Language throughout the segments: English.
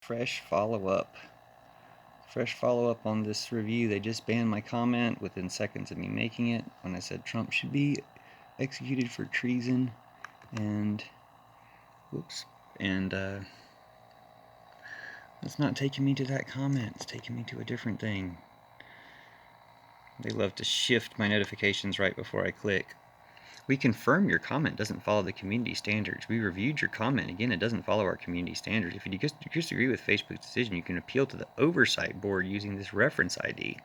Fresh follow-up. Fresh follow-up on this review. They just banned my comment within seconds of me making it when I said Trump should be executed for treason. And, whoops. And, it's not taking me to that comment. It's taking me to a different thing. They love to shift my notifications right before I click. We confirm your comment doesn't follow the community standards. We reviewed your comment. Again, it doesn't follow our community standards. If you disagree with Facebook's decision, you can appeal to the oversight board using this reference ID.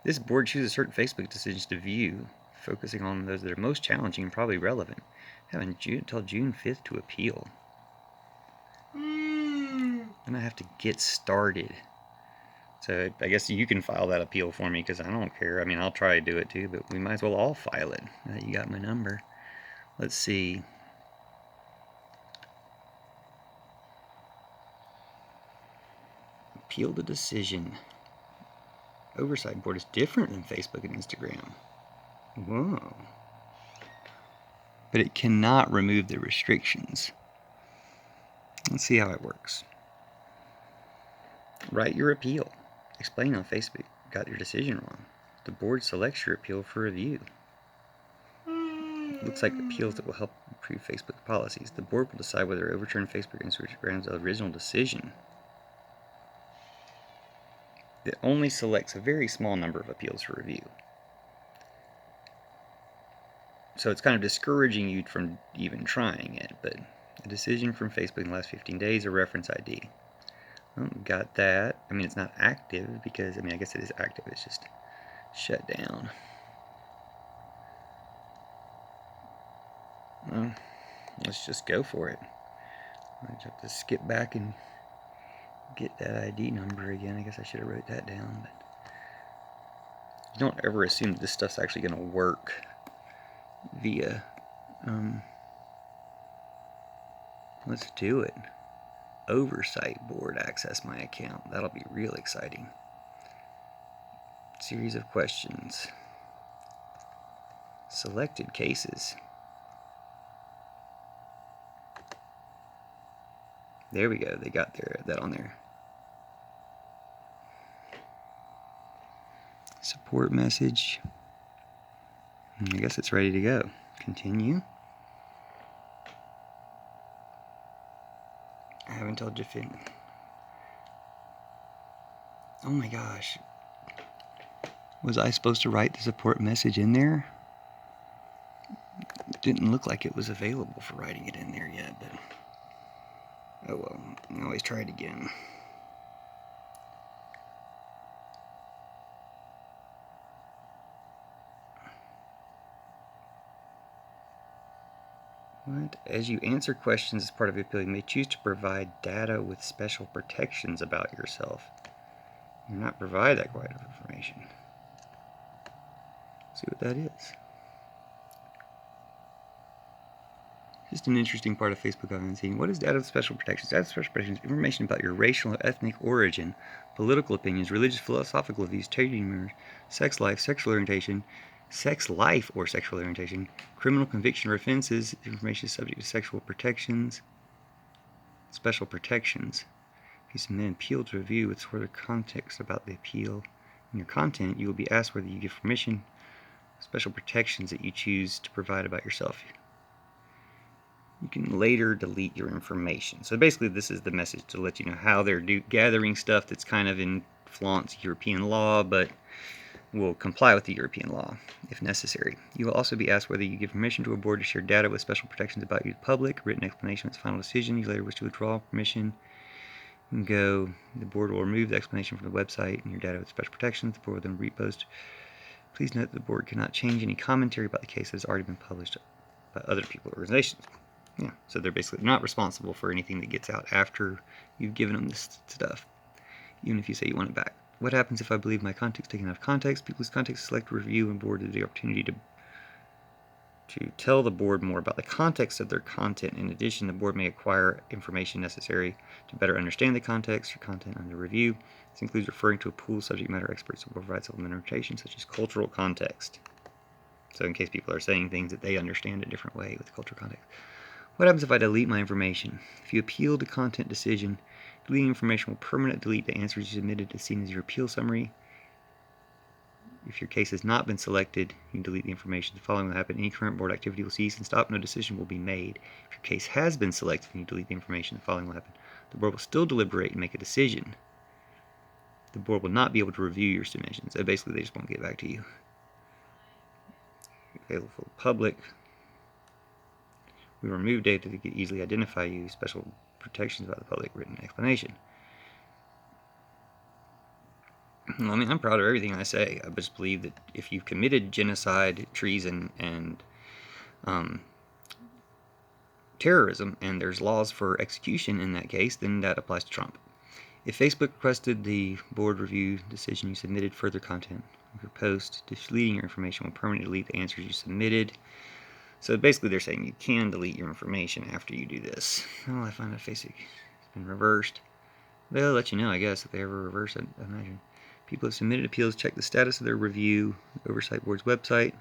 This board chooses certain Facebook decisions to view, focusing on those that are most challenging and probably relevant. Having until June 5th to appeal. And I have to get started. So I guess you can file that appeal for me because I don't care. I mean, I'll try to do it too, but we might as well all file it. You got my number. Let's see. Appeal the decision. Oversight board is different than Facebook and Instagram. Whoa. But it cannot remove the restrictions. Let's see how it works. Write your appeal. Explain how Facebook got your decision wrong. The board selects your appeal for review. It looks like appeals that will help improve Facebook policies. The board will decide whether to overturn Facebook and Instagram's original decision. It only selects a very small number of appeals for review. So it's kind of discouraging you from even trying it, but a decision from Facebook in the last 15 days, a reference ID. Oh, got that. I mean, it's not active because, I mean, I guess it is active. It's just shut down. Well, let's just go for it. I just have to skip back and get that ID number again. I guess I should have wrote that down. But you don't ever assume that this stuff's actually going to work via... let's do it. Oversight board access my account. That'll be real exciting. Series of questions. Selected cases. There we go. They got that on there. Support message. I guess it's ready to go. Continue. I haven't told you if oh my gosh. Was I supposed to write the support message in there? It didn't look like it was available for writing it in there yet, but oh well, I can always try it again. What? As you answer questions as part of the appeal, you may choose to provide data with special protections about yourself. You're not provide that kind of information. Let's see what that is. Just an interesting part of Facebook I've been seeing. What is data with special protections? Data with special protections, information about your racial or ethnic origin, political opinions, religious, philosophical views, trading rumors, sex life, sexual orientation, sex life or sexual orientation, criminal conviction or offenses, information subject to sexual protections, special protections. If you submit an appeal to review with further context about the appeal and your content, you will be asked whether you give permission, special protections that you choose to provide about yourself. You can later delete your information. So basically this is the message to let you know how they're gathering stuff that's kind of in flaunts European law, but will comply with the European law if necessary. You will also be asked whether you give permission to a board to share data with special protections about you to the public, written explanation of its final decision. You later wish to withdraw permission. You can the board will remove the explanation from the website and your data with special protections. The board will then repost. Please note that the board cannot change any commentary about the case that has already been published by other people or organizations. Yeah, so they're basically not responsible for anything that gets out after you've given them this stuff, even if you say you want it back. What happens if I believe my content is taken out of context? People whose context select review and board have the opportunity to tell the board more about the context of their content. In addition, the board may acquire information necessary to better understand the context or content under review. This includes referring to a pool of subject matter experts who will provide supplemental information, such as cultural context. So in case people are saying things that they understand a different way with cultural context. What happens if I delete my information? If you appeal the content decision, Deleting information will permanently delete the answers you submitted as seen as your appeal summary. If your case has not been selected, you can delete the information. The following will happen. Any current board activity will cease and stop. No decision will be made. If your case has been selected and you delete the information, the following will happen. The board will still deliberate and make a decision. The board will not be able to review your submissions. So basically, they just won't get back to you. Available for the public. We remove data that can easily identify you. Special protections about the public. Written explanation. I mean, I'm proud of everything I say. I just believe that if you've committed genocide, treason, and terrorism, and there's laws for execution in that case, then that applies to Trump. If Facebook requested the board review decision you submitted further content of your post, deleting your information will permanently delete the answers you submitted. So basically they're saying you can delete your information after you do this. Oh, I find that Facebook has been reversed. They'll let you know, I guess, if they ever reverse it, I imagine. People who have submitted appeals check the status of their review, the Oversight Board's website.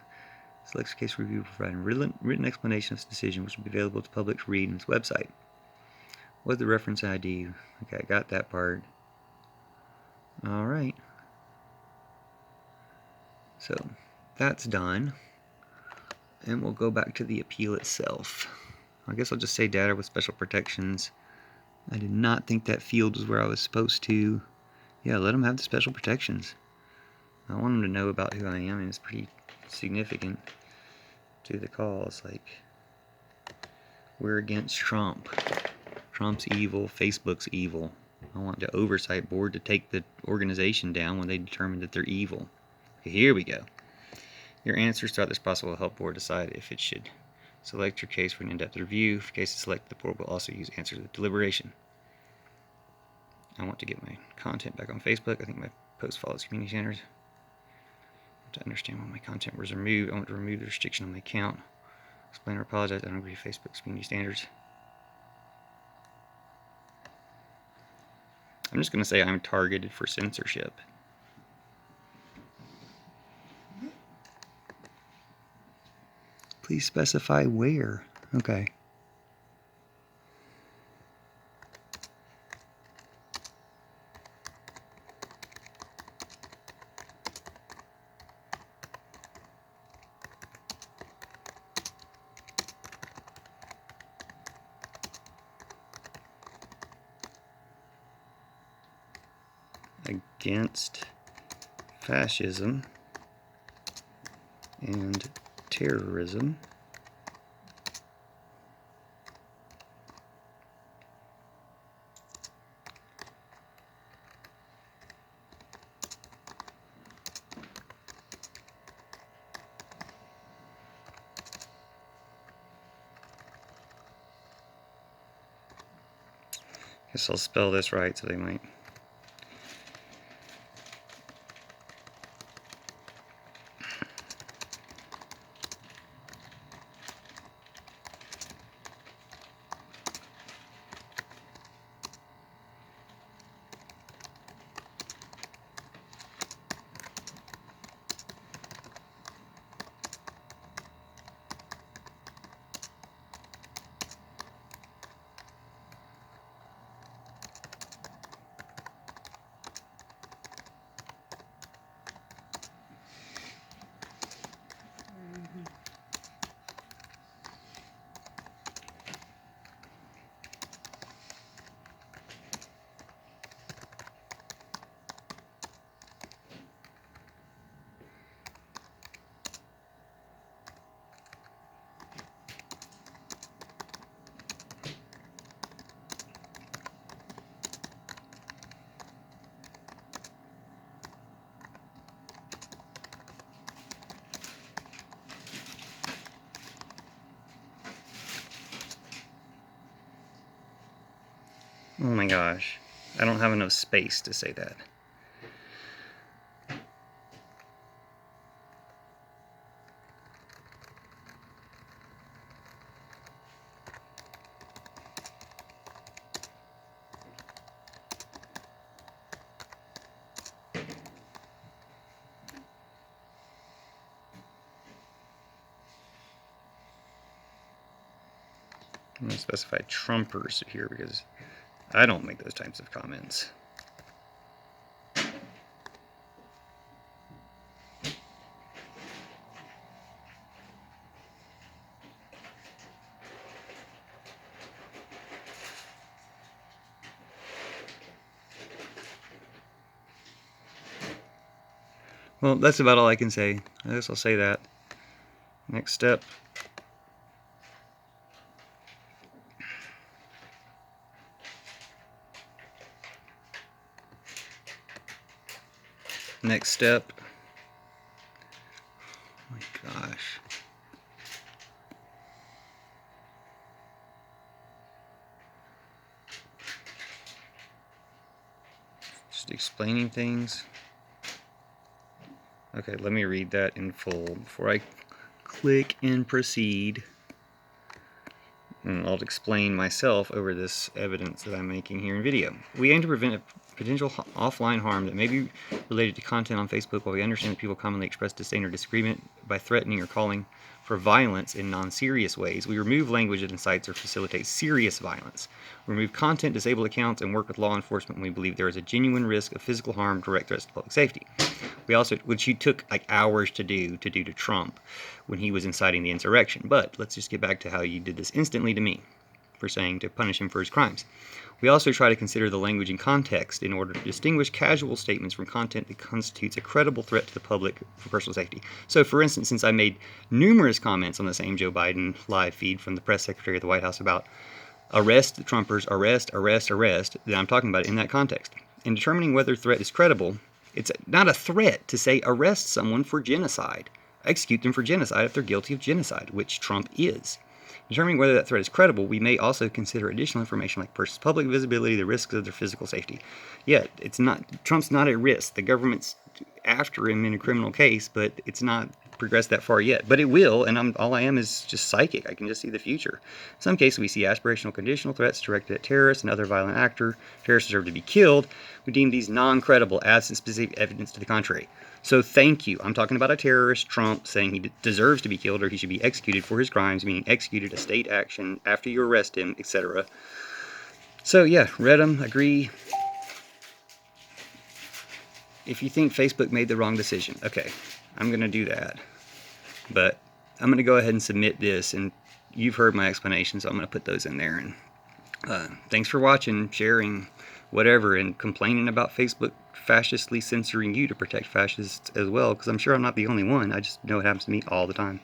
Selects case review providing written explanation of its decision, which will be available to the public to read on its website. What's the reference ID? Okay, I got that part. Alright. So, that's done. And we'll go back to the appeal itself. I guess I'll just say data with special protections. I did not think that field was where I was supposed to. Yeah, let them have the special protections. I want them to know about who I am, and it's pretty significant to the cause. Like, we're against Trump. Trump's evil, Facebook's evil. I want the Oversight Board to take the organization down when they determine that they're evil. Okay, here we go. Your answers throughout this process will help board decide if it should select your case for an in-depth review. If your case is selected, the board will also use answers of deliberation. I want to get my content back on Facebook. I think my post follows community standards. To understand why my content was removed, I want to remove the restriction on my account. Explain or apologize. I don't agree with Facebook's community standards. I'm just going to say I'm targeted for censorship. Please specify where. Okay. Against fascism and terrorism. Guess I'll spell this right so they might. Oh my gosh, I don't have enough space to say that. I'm going to specify Trumpers here because I don't make those types of comments. Well, that's about all I can say. I guess I'll say that. Next step. Next step. Oh my gosh. Just explaining things. Okay, let me read that in full before I click and proceed. And I'll explain myself over this evidence that I'm making here in video. We aim to prevent a potential offline harm that may be related to content on Facebook, while we understand that people commonly express disdain or disagreement by threatening or calling for violence in non-serious ways. We remove language that incites or facilitates serious violence. We remove content, disable accounts, and work with law enforcement when we believe there is a genuine risk of physical harm, direct threats to public safety. We also, which you took like hours to do to Trump when he was inciting the insurrection. But let's just get back to how you did this instantly to me for saying to punish him for his crimes. We also try to consider the language in context in order to distinguish casual statements from content that constitutes a credible threat to the public for personal safety. So, for instance, since I made numerous comments on the same Joe Biden live feed from the press secretary of the White House about arrest the Trumpers, arrest, then I'm talking about it in that context. In determining whether a threat is credible, it's not a threat to say arrest someone for genocide. Execute them for genocide if they're guilty of genocide, which Trump is. Determining whether that threat is credible, we may also consider additional information like person's public visibility, the risks of their physical safety. Yet, it's not, Trump's not at risk. The government's after him in a criminal case, but it's not progressed that far yet. But it will, and all I am is just psychic. I can just see the future. In some cases, we see aspirational conditional threats directed at terrorists and other violent actors. Terrorists deserve to be killed. We deem these non-credible, absent specific evidence to the contrary. So thank you. I'm talking about a terrorist, Trump, saying he deserves to be killed or he should be executed for his crimes, meaning executed, a state action, after you arrest him, etc. So yeah, read them, agree. If you think Facebook made the wrong decision, okay, I'm going to do that. But I'm going to go ahead and submit this, and you've heard my explanation, so I'm going to put those in there. And thanks for watching, sharing, whatever, and complaining about Facebook fascistly censoring you to protect fascists as well, because I'm sure I'm not the only one. I just know it happens to me all the time.